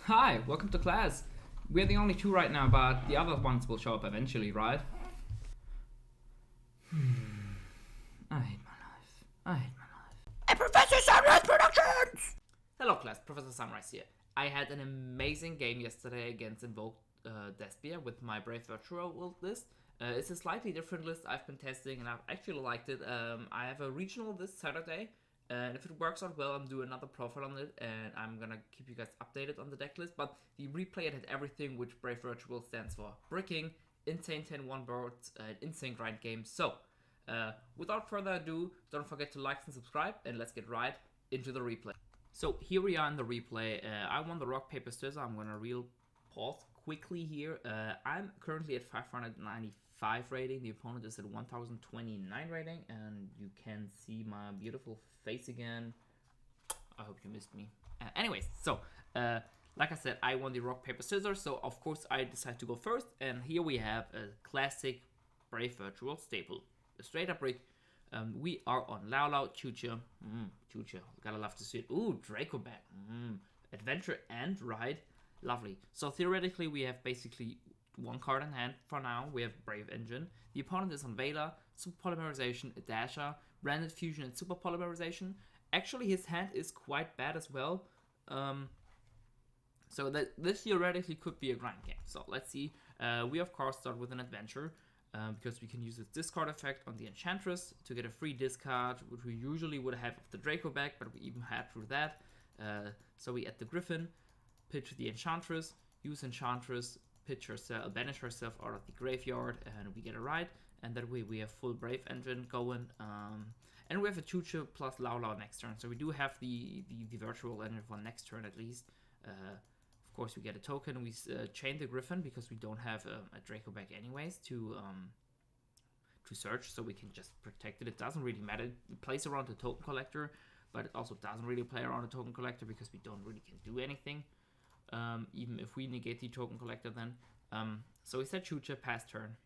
Hi, welcome to class. We're the only two right now, but the other ones will show up eventually, right? I hate my life. I hate my life. And Professor Sunreis Productions! Hello class, Professor Sunreis here. I had an amazing game yesterday against Invoked Despia with my Brave Virtual list. It's a slightly different list I've been testing and I've actually liked it. I have a regional this Saturday. And if it works out well, I'm doing another profile on it, and I'm gonna keep you guys updated on the deck list. But the replay it had everything which Brave Virtual stands for: bricking, insane 10-1 boards, insane grind games. So, without further ado, don't forget to like and subscribe, and let's get right into the replay. So here we are in the replay. I won the rock paper scissors. I'm gonna pause quickly here. I'm currently at 595 rating. The opponent is at 1029 rating, and you can see my beautiful face again. I hope you missed me. Anyways, so like I said, I won the rock paper scissors, so of course I decided to go first. And here we have a classic Brave Virtual staple, a straight up brick. We are on Lao Chucha. Chucha, gotta love to see it. Ooh, Draco back. Adventure and ride. Lovely. So theoretically, we have basically one card in hand for now. We have Brave Engine. The opponent is on Vela, Super Polymerization, Dasher, Branded Fusion, and Super Polymerization. Actually, his hand is quite bad as well. So that this theoretically could be a grind game. So let's see. We of course start with an Adventure. Because we can use this discard effect on the Enchantress to get a free discard, which we usually would have of the Draco back, but we even had through that. So we add the Griffin, pitch the Enchantress, use Enchantress, banish herself out of the graveyard, and we get a ride. And that way we have full Brave Engine going. And we have a Chucha plus Lao next turn. So we do have the virtual engine for next turn at least. Of course, we get a token. We chain the Griffin because we don't have a Draco back anyways to search, so we can just protect it. It doesn't really matter. It plays around the token collector, but it also doesn't really play around the token collector because we don't really can do anything, even if we negate the token collector then. So we set Chucha, pass turn.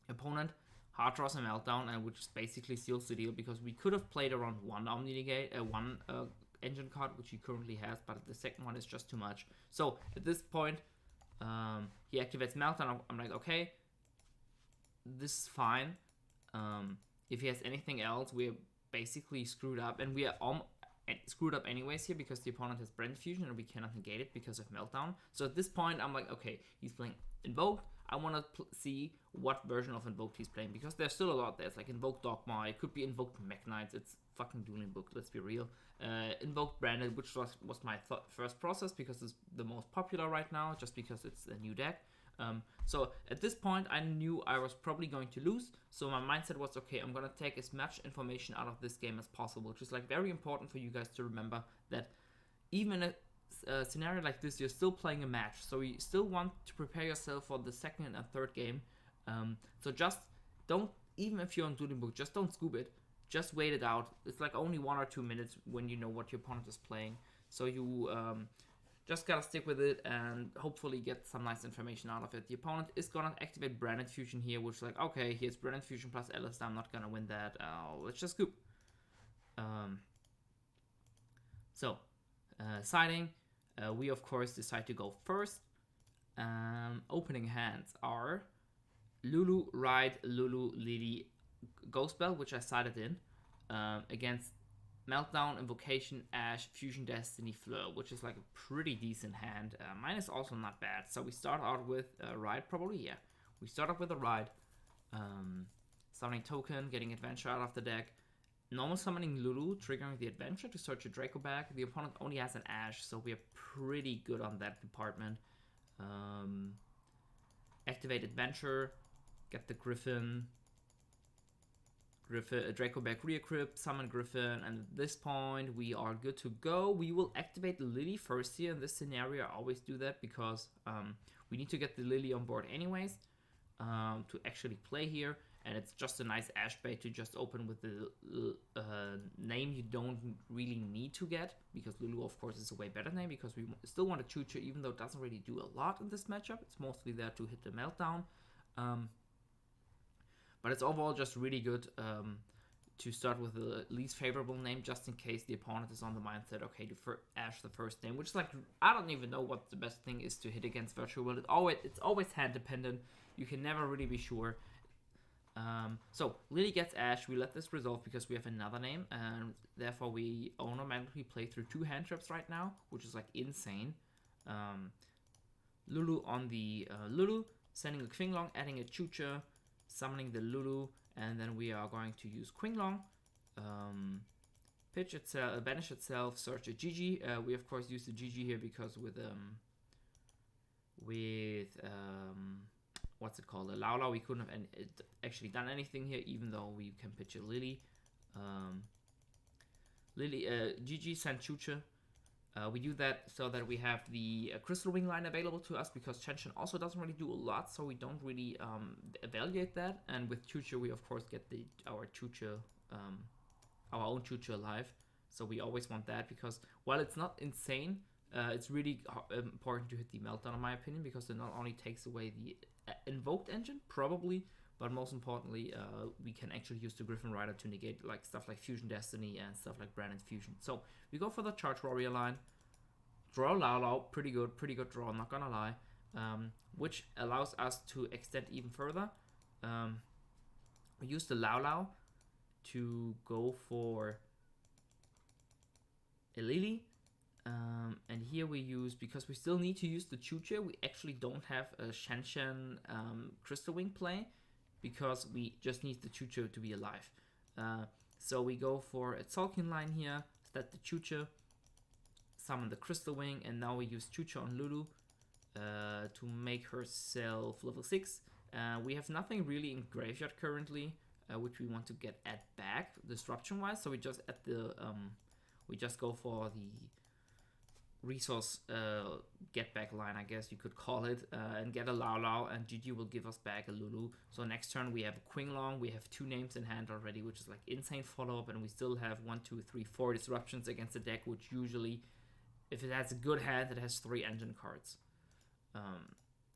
Opponent hard draws a Meltdown, and which basically seals the deal because we could have played around one Omni negate, one engine card, which he currently has, but the second one is just too much. So at this point, he activates Meltdown. I'm like, okay, this is fine. If he has anything else, we're basically screwed up, and we are screwed up anyways here because the opponent has Brand Fusion and we cannot negate it because of Meltdown. So at this point, I'm like, okay, he's playing Invoked. I want to see what version of Invoked he's playing because there's still a lot there. It's like Invoked Dogma, it could be Invoked Mech Knights. It's fucking Dueling Book, let's be real. Invoked Branded, which was my first process because it's the most popular right now, just because it's a new deck. So at this point, I knew I was probably going to lose. So my mindset was, okay, I'm gonna take as much information out of this game as possible, which is like very important for you guys to remember that even in a scenario like this, you're still playing a match, so you still want to prepare yourself for the second and third game. So just don't, even if you're on Dueling Book, just don't scoop it. Just wait it out. It's like only 1 or 2 minutes when you know what your opponent is playing. So you just gotta stick with it and hopefully get some nice information out of it. The opponent is gonna activate Branded Fusion here, which is like, okay, here's Branded Fusion plus Alistair. I'm not gonna win that. Let's just scoop. Siding. We of course decide to go first. Opening hands are Lulu, Ride, Lulu, Lily, Ghost Bell, which I sided in, against Meltdown, Invocation, Ash, Fusion Destiny, Fleur, which is like a pretty decent hand. Mine is also not bad. So we start out with a Ride, probably, yeah. We start out with a Ride, summoning token, getting Adventure out of the deck, normal summoning Lulu, triggering the Adventure to search a Draco back. The opponent only has an Ash, so we are pretty good on that department. Activate Adventure, get the Griffin, Draco back re-equip, summon Griffin, and at this point we are good to go. We will activate the Lily first here in this scenario. I always do that because we need to get the Lily on board anyways to actually play here. And it's just a nice Ash bait to just open with the name you don't really need to get, because Lulu, of course, is a way better name, because we still want to Chucha, even though it doesn't really do a lot in this matchup. It's mostly there to hit the Meltdown. But it's overall just really good to start with the least favorable name, just in case the opponent is on the mindset, okay, to Ash the first name, which is like, I don't even know what the best thing is to hit against Virtual World. It's always hand dependent. You can never really be sure. So Lily gets Ash. We let this resolve because we have another name, and therefore we automatically play through 2 hand traps right now, which is like insane. Lulu on the Lulu, sending a Qinglong, adding a Chucha, summoning the Lulu, and then we are going to use Qinglong, pitch itself, banish itself, search a Gigi. We of course use the Gigi here because with what's it called, a Lao, we couldn't have actually done anything here, even though we can pitch a Lily. Gigi sent Chucha. We do that so that we have the Crystal Wing line available to us, because Chen also doesn't really do a lot, so we don't really evaluate that. And with Chucha, we of course get our own Chucha alive. So we always want that, because while it's not insane, it's really important to hit the Meltdown, in my opinion, because it not only takes away the Invoked engine, probably, but most importantly, we can actually use the Griffin Rider to negate like stuff like Fusion Destiny and stuff like Branded Fusion. So we go for the Charge Warrior line, draw Lao, pretty good draw, not gonna lie, which allows us to extend even further. We use the Lao to go for a Lily. And here we use, because we still need to use the Chucha, we actually don't have a Shen Crystal Wing play, because we just need the Chucha to be alive. So we go for a Tzolk'in line here, set the Chucha, summon the Crystal Wing, and now we use Chucha on Lulu to make herself level 6. We have nothing really in Graveyard currently, which we want to get at back, disruption wise, so we just go for the resource get back line, I guess you could call it, and get a Lao, and Gigi will give us back a Lulu. So next turn we have a Qinglong, we have 2 names in hand already, which is like insane follow-up, and we still have 1, 2, 3, 4 disruptions against a deck, which usually, if it has a good hand, it has 3 engine cards.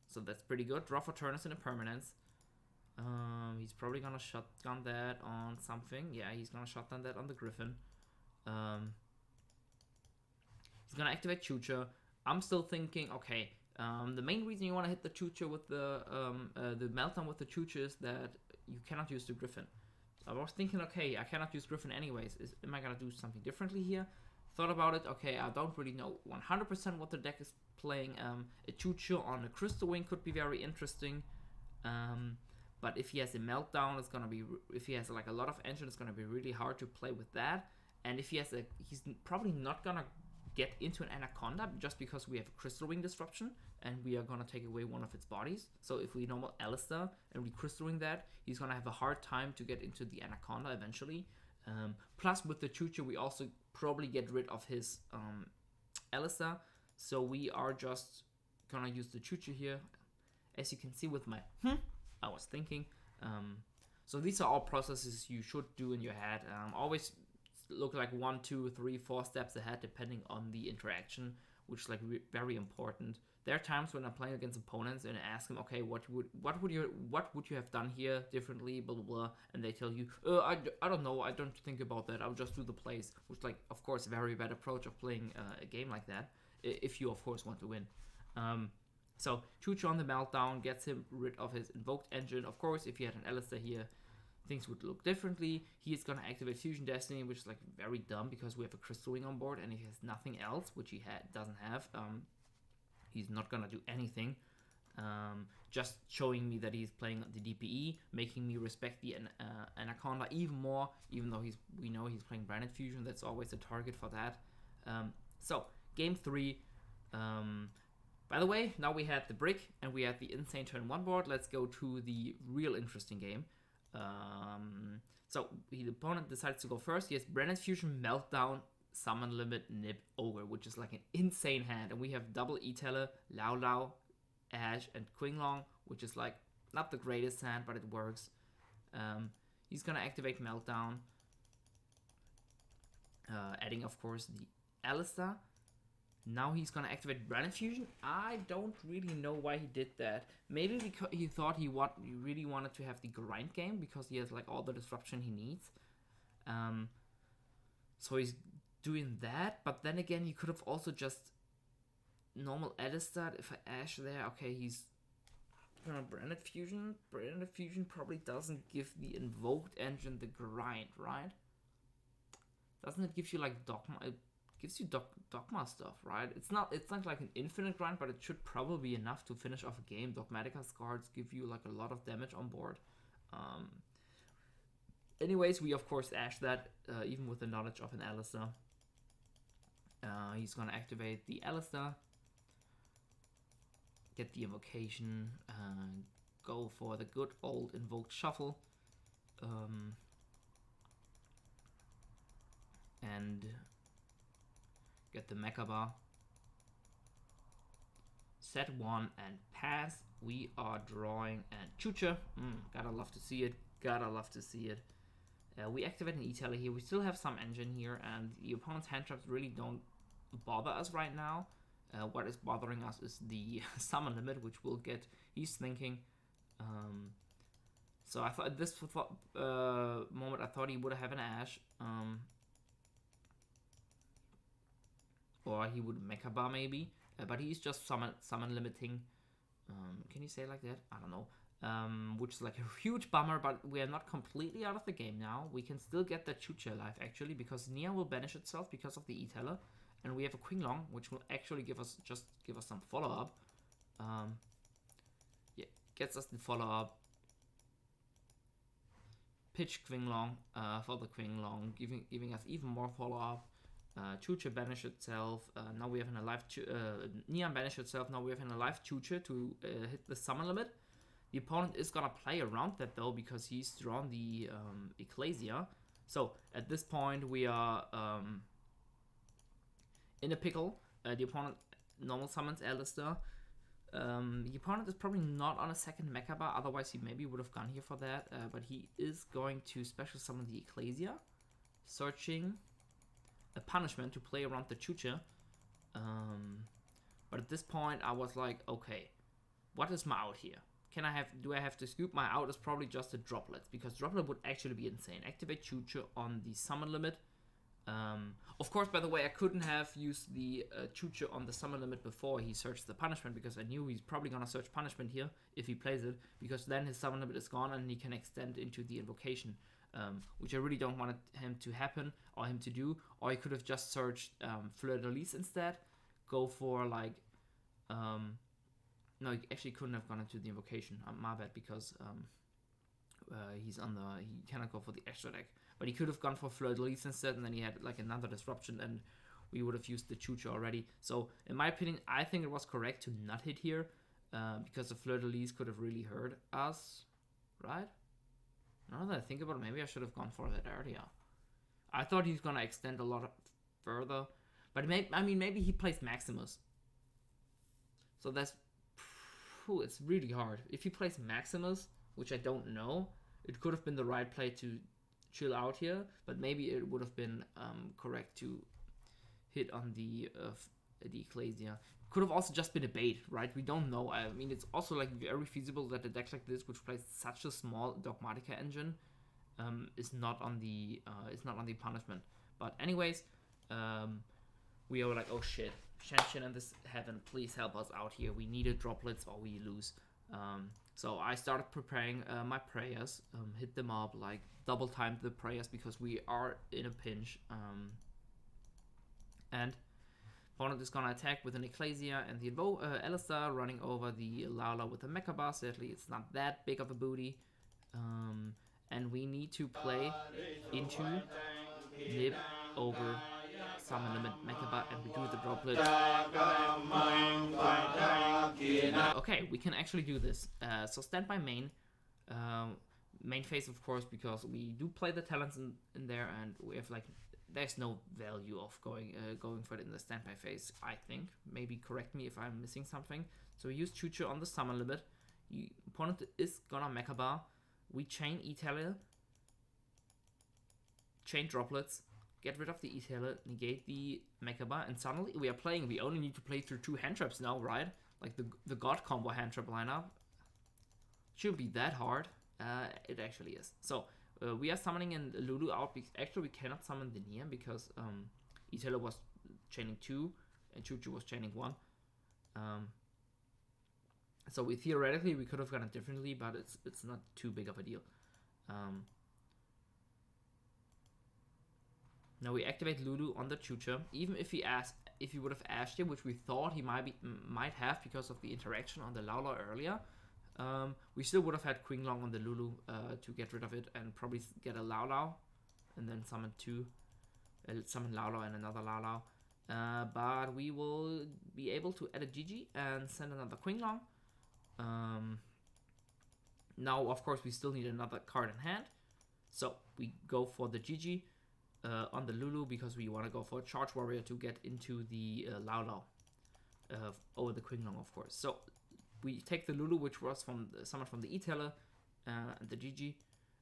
So that's pretty good. Draw for turn is in a permanence. He's probably gonna shotgun that on something. Yeah, he's gonna shotgun that on the Griffin. He's gonna activate Chucha. I'm still thinking, okay, the main reason you want to hit the Chucha with the Meltdown with the Chucha is that you cannot use the Griffin. So I was thinking, okay, I cannot use Griffin anyways. Am I gonna do something differently here? Thought about it. Okay, I don't really know 100% what the deck is playing. A Chucha on a Crystal Wing could be very interesting. But if he has a Meltdown, it's gonna be. If he has like a lot of engine, it's gonna be really hard to play with that. And if he has he's probably not gonna get into an Anaconda, just because we have a Crystal Wing disruption and we are gonna take away one of its bodies. So if we normal Alistair and we Crystal Wing that, he's gonna have a hard time to get into the Anaconda eventually. Plus with the Chucha, we also probably get rid of his Alistair. So we are just gonna use the Chucha here. As you can see with my I was thinking. So these are all processes you should do in your head. Always look like 1, 2, 3, 4 steps ahead, depending on the interaction, which is like very important. There are times when I'm playing against opponents and I ask them, okay, what would you have done here differently, blah blah blah, and they tell you, I don't know, I don't think about that, I'll just do the plays, which like of course a very bad approach of playing a game like that, if you of course want to win. So Chucha on the Meltdown gets him rid of his Invoked engine. Of course, if he had an Alistair here, things would look differently. He is going to activate Fusion Destiny, which is like very dumb because we have a Crystal Wing on board and he has nothing else, which he doesn't have. He's not going to do anything. Just showing me that he's playing the DPE, making me respect the Anaconda even more, even though we know he's playing Branded Fusion. That's always a target for that. So, game 3. By the way, now we had the brick and we had the insane turn 1 board. Let's go to the real interesting game. So the opponent decides to go first. He has Branded Fusion, Meltdown, Summon Limit, Nib, Ogre, which is like an insane hand. And we have double E-Teller, Lao, Ash, and Qinglong, which is like not the greatest hand, but it works. He's gonna activate Meltdown, adding of course the Alistair. Now he's gonna activate Branded Fusion. I don't really know why he did that. Maybe because he thought he really wanted to have the grind game because he has like all the disruption he needs. So he's doing that, but then again, he could have also just normal Alistair. If I Ash there, okay, he's gonna Branded Fusion. Branded Fusion probably doesn't give the Invoked engine the grind, right? Doesn't it give you like Dogma? It gives you Dogma stuff, right? It's not like an infinite grind, but it should probably be enough to finish off a game. Dogmatica's cards give you like a lot of damage on board. Anyways, we of course Ash that, even with the knowledge of an Alistair. He's gonna activate the Alistair, get the invocation, go for the good old Invoked shuffle, and get the Mecha Bar. Set 1 and pass. We are drawing and Chucha. Gotta love to see it. Gotta love to see it. We activate an E-Teller here. We still have some engine here, and the opponent's hand traps really don't bother us right now. What is bothering us is the summon limit, which we'll get. He's thinking. So I thought at this moment I thought he would have an Ash, or he would Mecha Bar maybe, but he's just summon limiting. Can you say it like that? I don't know. Which is like a huge bummer, but we are not completely out of the game now. We can still get that Chucha alive actually, because Nia will banish itself because of the E-Teller. And we have a Qinglong, which will actually give us some follow-up. Yeah, gets us the follow-up. Pitch Qinglong for the Qinglong, giving us even more follow-up. Chucha banish itself. Now we have an alive Neon banish itself. Now we have an alive Chucha to hit the summon limit. The opponent is gonna play around that though, because he's drawn the Ecclesia. So at this point we are in a pickle. The opponent normal summons Alistair. The opponent is probably not on a second Mecha Bar, otherwise he maybe would have gone here for that. But he is going to special summon the Ecclesia, searching a punishment to play around the Chucha. But at this point I was like, okay, what is my out here? Do I have to scoop? My out is probably just a Droplet, because Droplet would actually be insane. Activate Chucha on the summon limit. Of course, by the way, I couldn't have used the Chucha on the summon limit before he searched the punishment, because I knew he's probably gonna search punishment here if he plays it, because then his summon limit is gone and he can extend into the invocation, which I really don't want him to happen or him to do. Or he could have just searched Fleur de Lis instead, go for like no, he actually couldn't have gone into the invocation. My bad, because he cannot go for the extra deck. But he could have gone for Fleur de Lis instead, and then he had like another disruption, and we would have used the Chucha already. So in my opinion, I think it was correct to not hit here, because the Fleur de Lis could have really hurt us, right? Now that I think about it, maybe I should have gone for that earlier. I thought he's gonna extend a lot further, but maybe he plays Maximus. So that's, it's really hard. If he plays Maximus, which I don't know, it could have been the right play to chill out here, but maybe it would have been correct to hit on the Ecclesia. Could have also just been a bait, right? We don't know. I mean, it's also like very feasible that a deck like this, which plays such a small Dogmatica engine, is not on the punishment. But anyways, we are like, oh shit, Shenshin and this heaven, please help us out here. We needed droplets or we lose. So I started preparing my prayers, hit them up, like double timed the prayers because we are in a pinch. And opponent is gonna attack with an Ecclesia and the Alistair running over the Lala with a Mecha Bar. Sadly, it's not that big of a booty. And we need to play into Nib over summon limit Mecha Bar, and we do the Droplet. Okay, we can actually do this. So stand by main. Main phase, of course, because we do play the talents in there, and we have like, there's no value of going for it in the standby phase, I think. Maybe correct me if I'm missing something. So we use Chucha on the summon limit. Opponent is gonna Mecha Bar. We chain E-Teller, chain Droplets, get rid of the E-Teller, negate the Mecha Bar, and suddenly we are playing. We only need to play through 2 hand traps now, right? Like the God combo hand trap lineup. Shouldn't be that hard. It actually is. So we are summoning in Lulu out. Actually, we cannot summon the Neon because Italo was chaining 2 and Chuchu was chaining 1. So theoretically we could have gone it differently, but it's not too big of a deal. Now we activate Lulu on the Chucha. Even if he would have ashed him, which we thought he might have because of the interaction on the Laula earlier, we still would have had Qinglong on the Lulu to get rid of it and probably get a Laula and then summon summon Laula and another Laula. But we will be able to add a Gigi and send another Qinglong. Now, of course, we still need another card in hand, so we go for the Gigi on the Lulu because we want to go for a Charge Warrior to get into the Lao over the Qinglong, of course. So we take the Lulu, which was summoned from the E-Teller, and the Gigi.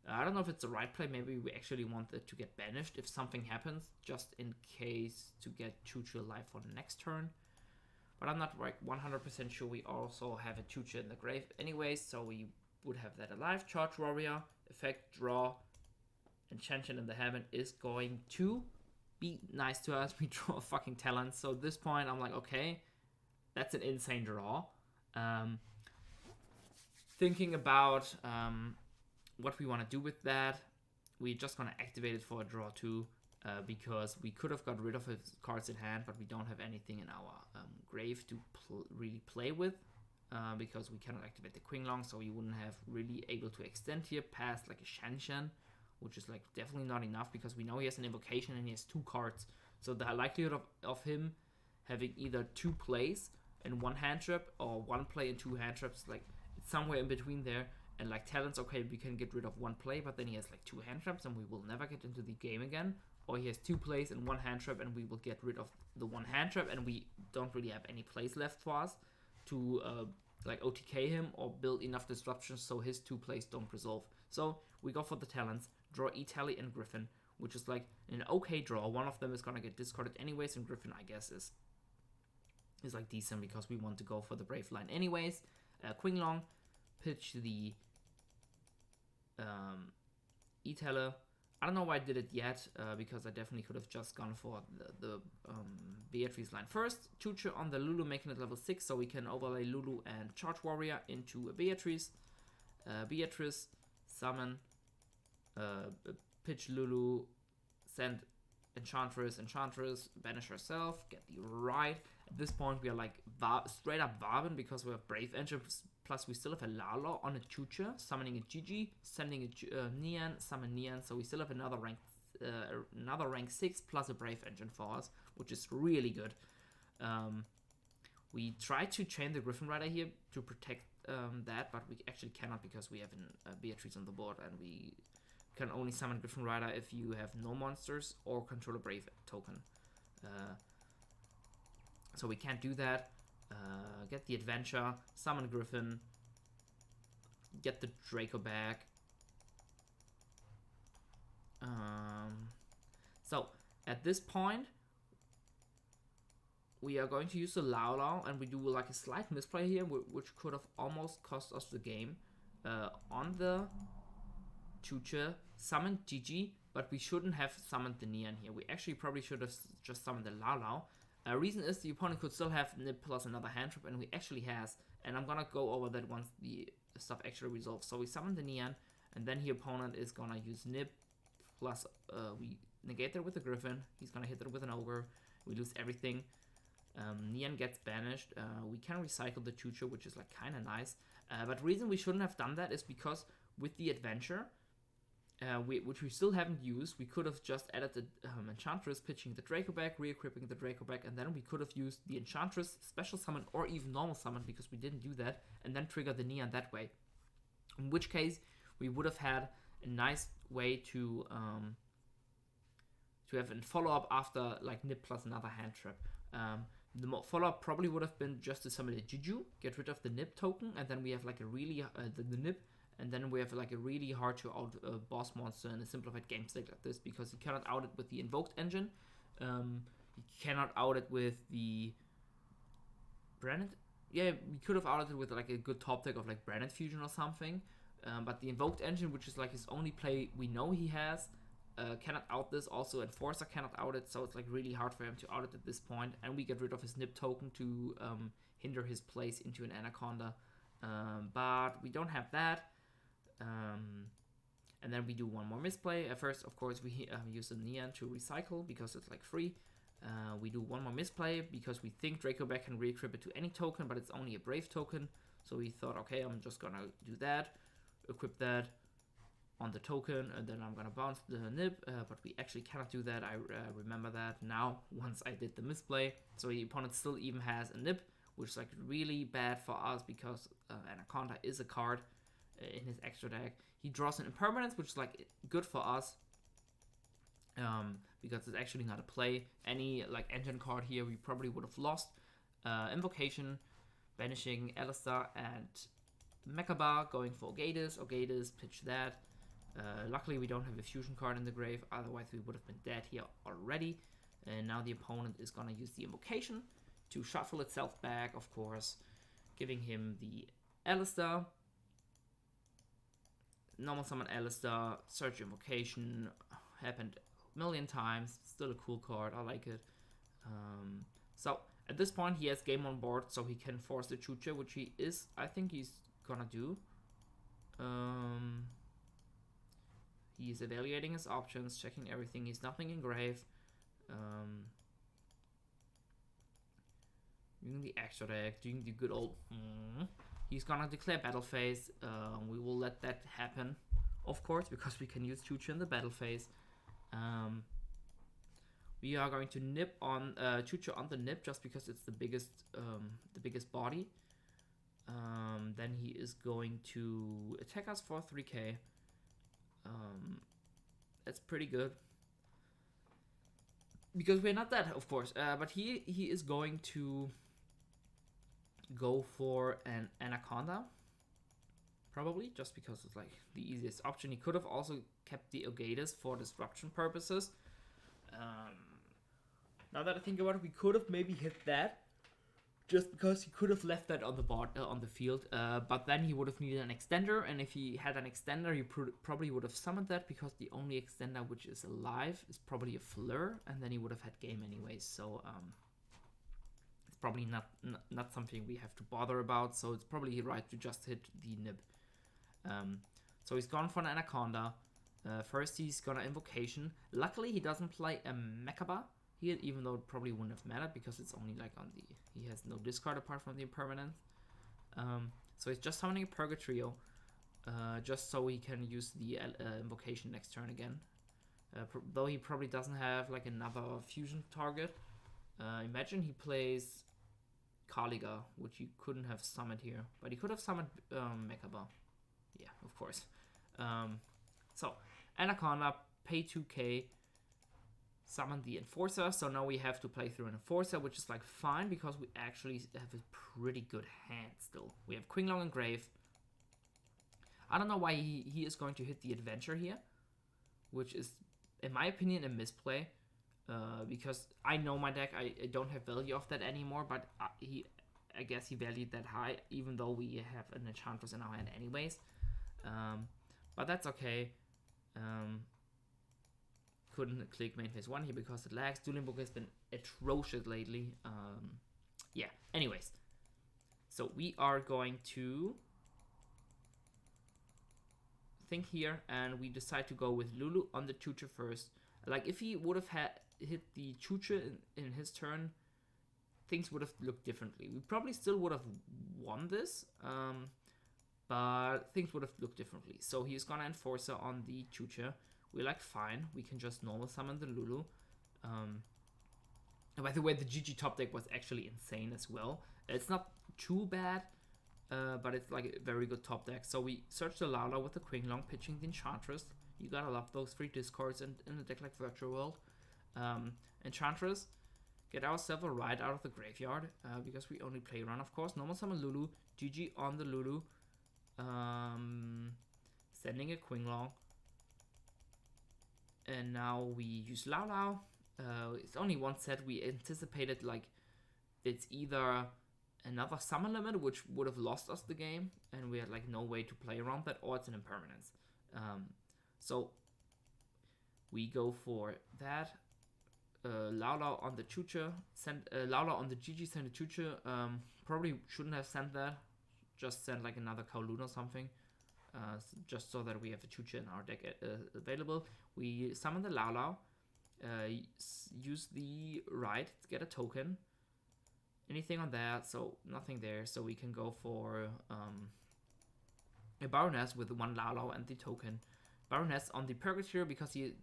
I don't know if it's the right play. Maybe we actually want it to get banished if something happens, just in case to get Chuchu alive for the next turn. But I'm not like 100% sure. We also have a Chuchu in the grave anyways, so we would have that alive. Charge Warrior, effect, draw, Enchantion in the Heaven is going to be nice to us. We draw a fucking Talent. So at this point, I'm like, okay, that's an insane draw. Thinking about what we want to do with that, we're just going to activate it for a draw 2 because we could have got rid of his cards in hand, but we don't have anything in our grave to really play with because we cannot activate the Qinglong, so we wouldn't have really able to extend here past like a Shanshan, which is like definitely not enough because we know he has an Invocation and he has 2 cards. So the likelihood of him having either 2 plays and 1 hand trap or 1 play and 2 hand traps, like it's somewhere in between there. And like Talents, okay, we can get rid of 1 play, but then he has like 2 hand traps and we will never get into the game again. Or he has 2 plays and 1 hand trap and we will get rid of the 1 hand trap and we don't really have any plays left for us to like OTK him or build enough disruptions so his 2 plays don't resolve. So we go for the Talents, draw E-Tally and Griffin, which is like an okay draw. One of them is gonna get discarded anyways, and Griffin, I guess, is like decent because we want to go for the Brave line anyways. Qinglong, pitch the E-Teller. I don't know why I did it yet, because I definitely could have just gone for the Beatrice line first. Chuchu on the Lulu, making it level 6, so we can overlay Lulu and Charge Warrior into a Beatrice. Beatrice, summon, pitch Lulu, send Enchantress, banish herself, get the right. At this point, we are like straight up Barben because we have Brave Engine, plus we still have a Lala on a Chucha, summoning a Gigi, sending a Neon, summon Neon, so we still have another rank 6 plus a Brave Engine for us, which is really good. We try to chain the Griffin Rider here to protect that, but we actually cannot because we have a Beatrice on the board, and we can only summon Griffin Rider if you have no monsters or control a Brave token. So we can't do that. Get the Adventure, summon Griffin, get the Draco back. So at this point, we are going to use the Lao, and we do like a slight misplay here, which could have almost cost us the game. On the Chucha, summon Gigi, but we shouldn't have summoned the Neon here. We actually probably should have just summoned the Lao. Reason is the opponent could still have Nip plus another hand trap, and we actually has, and I'm gonna go over that once the stuff actually resolves. So we summon the Neon, and then the opponent is gonna use Nip plus, we negate that with the Griffin, he's gonna hit it with an Ogre, we lose everything. Neon gets banished. We can recycle the Chucha, which is like kind of nice. But the reason we shouldn't have done that is because with the Adventure, which we still haven't used, we could have just added the Enchantress, pitching the Draco back, re-equipping the Draco back, and then we could have used the Enchantress special summon or even normal summon because we didn't do that, and then trigger the Neon that way. In which case, we would have had a nice way to have a follow-up after like Nip plus another hand trap. The follow-up probably would have been just to summon a Juju, get rid of the Nip token, and then we have like a really the Nip, and then we have like a really hard to out boss monster in a simplified game state like this because you cannot out it with the Invoked engine, you cannot out it with the Branded. Yeah, we could have outed it with like a good top deck of like Branded Fusion or something. But the Invoked engine, which is like his only play we know he has, cannot out this. Also, Enforcer cannot out it, so it's like really hard for him to out it at this point. And we get rid of his Nip token to hinder his place into an Anaconda. But we don't have that. And then we do one more misplay. At first, of course, we use the Neon to recycle because it's like free. We do one more misplay because we think Dracoback can re-equip it to any token, but it's only a Brave token. So we thought, okay, I'm just gonna do that, equip that on the token, and then I'm gonna bounce the Nib, but we actually cannot do that. I remember that now once I did the misplay. So the opponent still even has a Nib, which is like really bad for us because Anaconda is a card in his extra deck. He draws an Impermanence, which is like good for us because it's actually not a play. Any like engine card here we probably would have lost. Invocation, banishing Alistar and Mechaba, going for Ogatis. Ogatis, pitch that. Luckily we don't have a fusion card in the grave, otherwise we would have been dead here already. And now the opponent is gonna use the Invocation to shuffle itself back, of course, giving him the Alistar. Normal summon Alistar, search Invocation, happened a million times, still a cool card, I like it. So at this point he has game on board, so he can force the Chucha, which he is, I think he's gonna do. He's evaluating his options, checking everything, he's nothing in grave. Doing the extra deck, doing the good old he's gonna declare battle phase. We will let that happen, of course, because we can use Chucha in the battle phase. We are going to nip on Chucha on the nip just because it's the biggest body. Then he is going to attack us for 3k. That's pretty good because we're not dead, of course. But he is going to go for an Anaconda, probably, just because it's like the easiest option. He could have also kept the Ogatis for disruption purposes. Now that I think about it, we could have maybe hit that, just because he could have left that on the board, on the field. But then he would have needed an extender, and if he had an extender, he probably would have summoned that, because the only extender which is alive is probably a Fleur, and then he would have had game anyways. So it's probably not something we have to bother about. So it's probably right to just hit the nib. So he's gone for an Anaconda. First he's gonna Invocation. Luckily he doesn't play a Mechaba here, even though it probably wouldn't have mattered because it's only like on the, he has no discard apart from the Impermanence. So he's just summoning a Purgatrio, just so he can use the Invocation next turn again. Though he probably doesn't have like another fusion target. Imagine he plays Kaliga, which he couldn't have summoned here, but he could have summoned Mechaba. Yeah, of course. So Anaconda, pay 2k, summon the Enforcer. So now we have to play through an Enforcer, which is like fine because we actually have a pretty good hand still. We have Qinglong and Grave. I don't know why he is going to hit the Adventure here, which is, in my opinion, a misplay. Because I know my deck, I don't have value of that anymore, but I guess he valued that high, even though we have an Enchantress in our hand anyways. But that's okay. Couldn't click main phase 1 here because it lags. Duel Book has been atrocious lately. Yeah, anyways. So we are going to think here, and we decide to go with Lulu on the Chucha first. Like, if he would have hit the Chucha in his turn, things would have looked differently. We probably still would have won this, but things would have looked differently. So he's gonna Enforcer on the Chucha. We're like, fine, we can just normal summon the Lulu. And by the way, the GG top deck was actually insane as well. It's not too bad, but it's like a very good top deck. So we search the Lala with the Qinglong, pitching the Enchantress. You gotta love those 3 discards in a deck like Virtual World. Enchantress, get ourselves a ride out of the graveyard, because we only play run, of course. Normal summon Lulu, GG on the Lulu. Sending a Qinglong. And now we use Lao Lao. It's only one set. We anticipated like it's either another summon limit, which would have lost us the game, and we had like no way to play around that, or it's an impermanence. So we go for that. Lao on the Chucha, send Lao on the GG, send a Chucha. Probably shouldn't have sent that. Just send like another Kowloon or something. Just so that we have a Chucha in our deck available. We summon the Lao. Use the right to get a token. Anything on that, so nothing there. So we can go for a Baroness with one Lao and the token. Baroness on the Purgatory, because he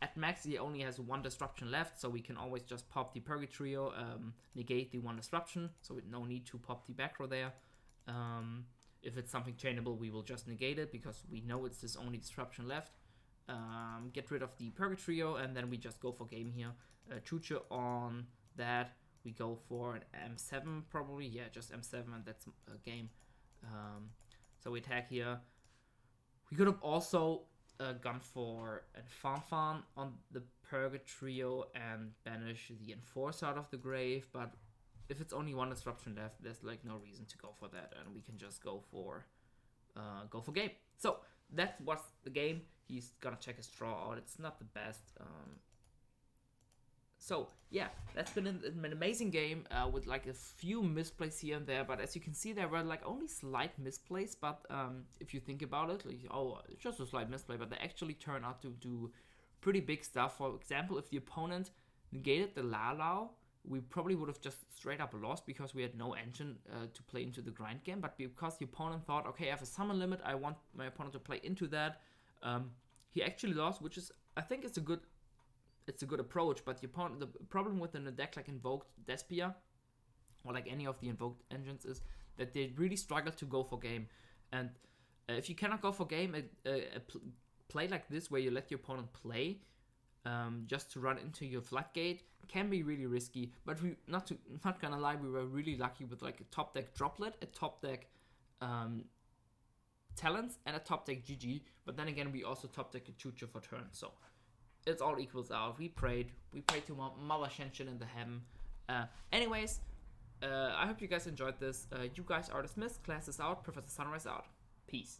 at max he only has one disruption left, so we can always just pop the Purgatory, negate the one disruption, so with no need to pop the back row there. If it's something chainable, we will just negate it because we know it's this only disruption left. Get rid of the Purgatory, and then we just go for game here. Chucha on that. We go for an M7 probably. Yeah, just M7, and that's a game. So we attack here. We could have also gone for a Fanfan on the Purgatory and banish the Enforcer out of the grave, but if it's only one disruption left, there's like no reason to go for that, and we can just go for game. So that was the game. He's gonna check his draw out. It's not the best. So yeah, that's been an amazing game with like a few misplays here and there, but as you can see, there were like only slight misplays. But if you think about it, like, oh, it's just a slight misplay, but they actually turn out to do pretty big stuff. For example, if the opponent negated the Lao, we probably would have just straight up lost because we had no engine to play into the grind game. But because the opponent thought, okay, I have a summon limit, I want my opponent to play into that, he actually lost, which is, I think it's a good approach. But the problem within a deck like Invoked Despia, or like any of the Invoked engines, is that they really struggle to go for game. And if you cannot go for game, a play like this where you let your opponent play just to run into your floodgate can be really risky. But we not gonna lie, we were really lucky with like a top deck Droplet, a top deck Talents, and a top deck GG. But then again, we also top deck a Chucha for turn. So it all equals out. We prayed to Mother Shenshin in the heaven. Anyways, I hope you guys enjoyed this. You guys are dismissed. Class is out. Professor Sunreis out. Peace.